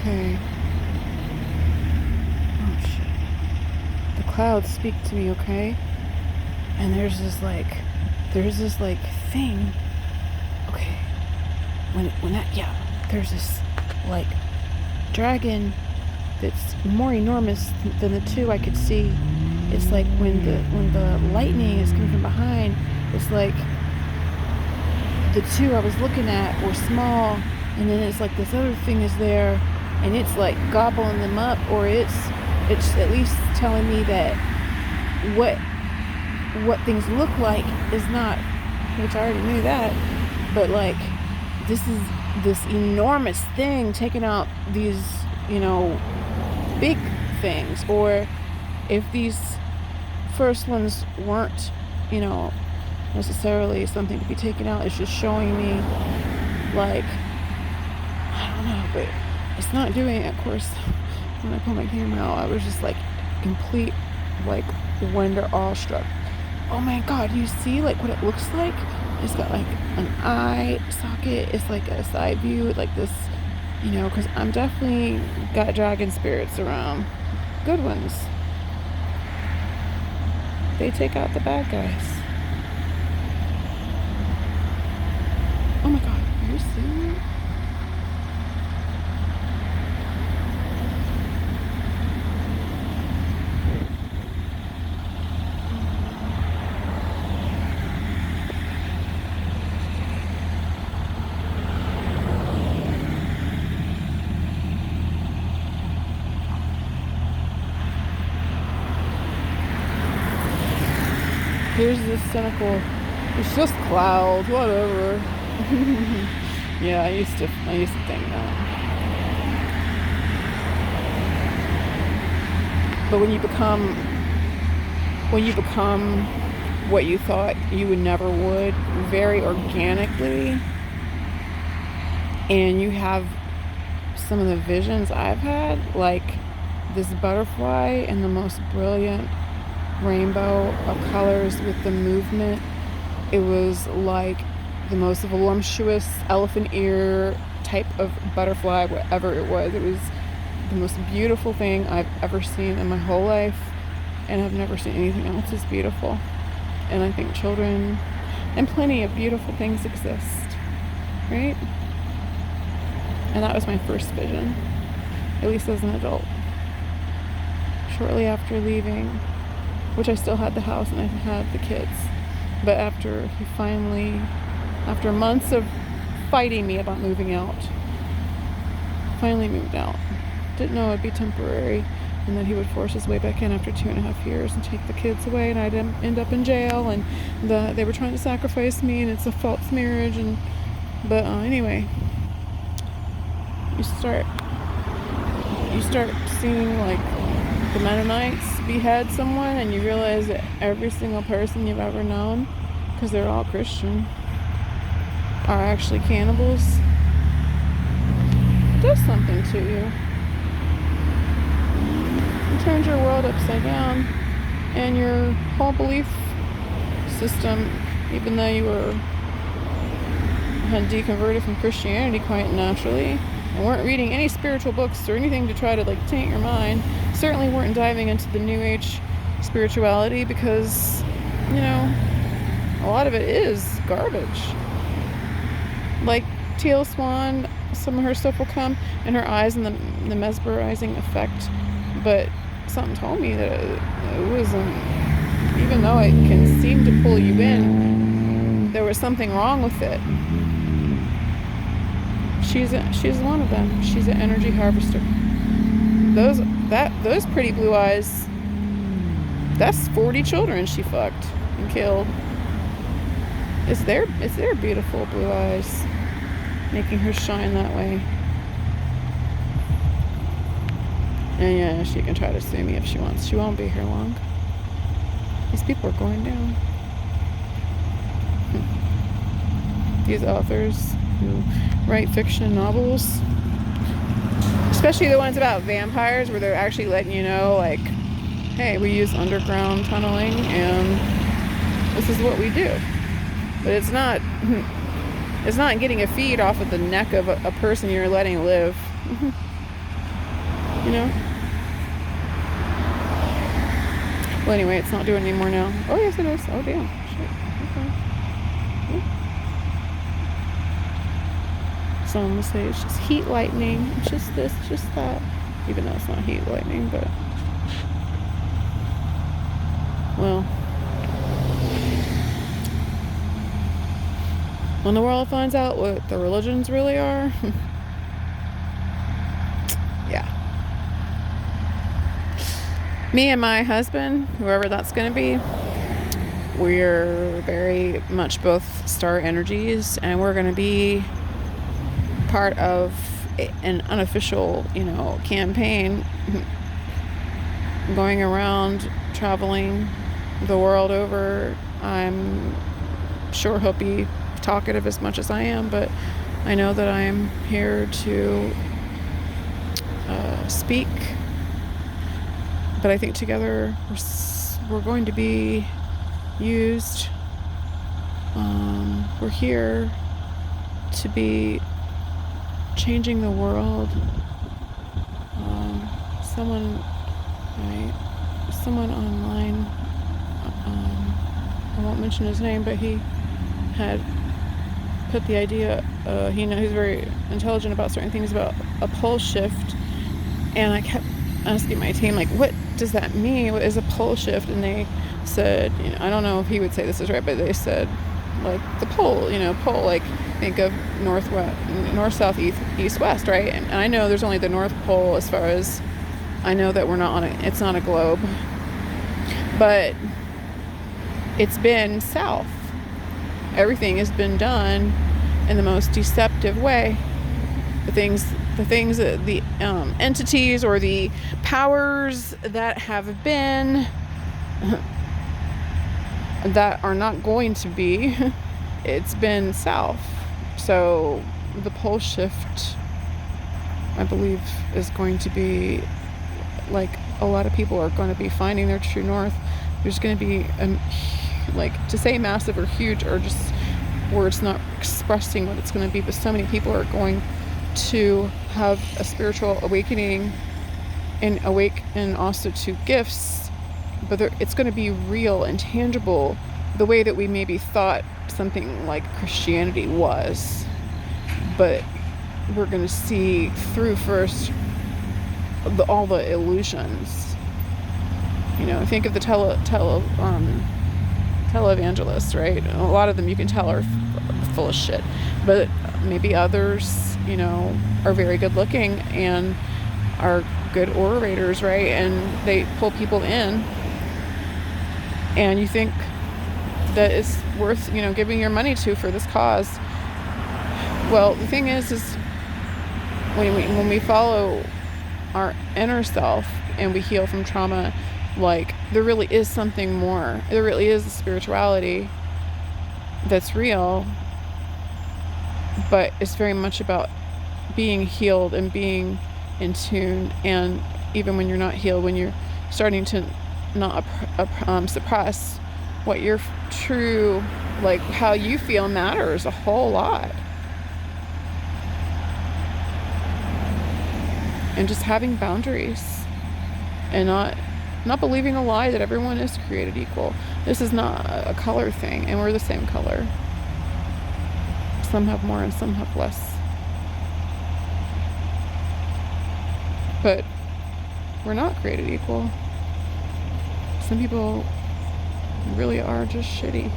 Okay. Oh shit. The clouds speak to me, okay? And there's this like thing. Okay. When that, yeah, there's this like dragon that's more enormous than the two I could see. It's like when the lightning is coming from behind, it's like the two I was looking at were small, and then it's like this other thing is there, and it's like gobbling them up, or it's at least telling me that what things look like is not, which I already knew that, but like this is this enormous thing taking out these, big things, or if these first ones weren't, necessarily something to be taken out, it's just showing me, like, I don't know, but it's not doing it. Of course, when I pulled my camera out, I was just like complete, like, wonder, awestruck. Oh my god, you see like what it looks like? It's got like an eye socket. It's like a side view, like this, because I'm definitely got dragon spirits around. Good ones. They take out the bad guys. Oh my god, are you seeing it? Here's this cynical, it's just clouds, whatever. Yeah, I used to think that. But when you become what you thought you would never would, very organically, and you have some of the visions I've had, like this butterfly and the most brilliant rainbow of colors with the movement. It was like the most voluptuous elephant ear type of butterfly, whatever it was. It was the most beautiful thing I've ever seen in my whole life, and I've never seen anything else as beautiful. And I think children and plenty of beautiful things exist, right? And that was my first vision, at least as an adult. Shortly after leaving, which I still had the house and I had the kids, but after months of fighting me about moving out, finally moved out. Didn't know it'd be temporary, and that he would force his way back in after 2.5 years and take the kids away, and I'd end up in jail, and they were trying to sacrifice me, and it's a false marriage, but anyway, you start seeing like the Mennonites behead someone, and you realize that every single person you've ever known, because they're all Christian, are actually cannibals. It does something to you. It turns your world upside down, and your whole belief system, even though you had deconverted from Christianity quite naturally, and weren't reading any spiritual books or anything to try to like taint your mind, certainly weren't diving into the New Age spirituality, because a lot of it is garbage. Like Teal Swan, some of her stuff will come, and her eyes and the mesmerizing effect, but something told me that it wasn't, even though it can seem to pull you in, there was something wrong with it. She's one of them. She's an energy harvester. Those pretty blue eyes, that's 40 children she fucked and killed. It's their beautiful blue eyes making her shine that way. And yeah, she can try to sue me if she wants. She won't be here long. These people are going down. These authors who write fiction novels, especially the ones about vampires, where they're actually letting you know, like, hey, we use underground tunneling and this is what we do. But it's not getting a feed off of the neck of a person you're letting live. you know? Well, anyway, it's not doing it anymore now. Oh, yes, it is. Oh, damn. Shit. Okay. Someone will say it's just heat lightning. It's just this, just that. Even though it's not heat lightning, but... Well... When the world finds out what the religions really are... yeah. Me and my husband, whoever that's going to be, we're very much both star energies, and we're going to be part of an unofficial, campaign going around, traveling the world over. I'm sure he'll be talkative as much as I am, but I know that I'm here to speak. But I think together we're going to be used. We're here to be changing the world. Someone online, I won't mention his name, but he had put the idea, he's very intelligent about certain things, about a pole shift, and I kept asking my team, like, what does that mean? What is a pole shift? And they said, I don't know if he would say this is right, but they said, like, the pole, pole, like, think of north, south, east, west, right? And I know there's only the North Pole, as far as I know, that we're not it's not a globe, but it's been south. Everything has been done in the most deceptive way. The entities or the powers that have been, that are not going to be, it's been south. So the pole shift, I believe, is going to be, like, a lot of people are going to be finding their true north. There's going to be, to say massive or huge, or just words not expressing what it's going to be, but so many people are going to have a spiritual awakening and awaken also to gifts, but it's going to be real and tangible, the way that we maybe thought something like Christianity was. But we're going to see through first all the illusions. Think of the televangelists, right? A lot of them you can tell are full of shit, but maybe others, are very good looking and are good orators, right? And they pull people in, and you think that it's worth, giving your money to for this cause. Well, the thing is when we follow our inner self and we heal from trauma, like, there really is something more. There really is a spirituality that's real, but it's very much about being healed and being in tune. And even when you're not healed, when you're starting to not suppress what your true, like, how you feel matters a whole lot. And just having boundaries and not believing a lie that everyone is created equal. This is not a color thing, and we're the same color. Some have more and some have less. But we're not created equal. Some people really are just shitty.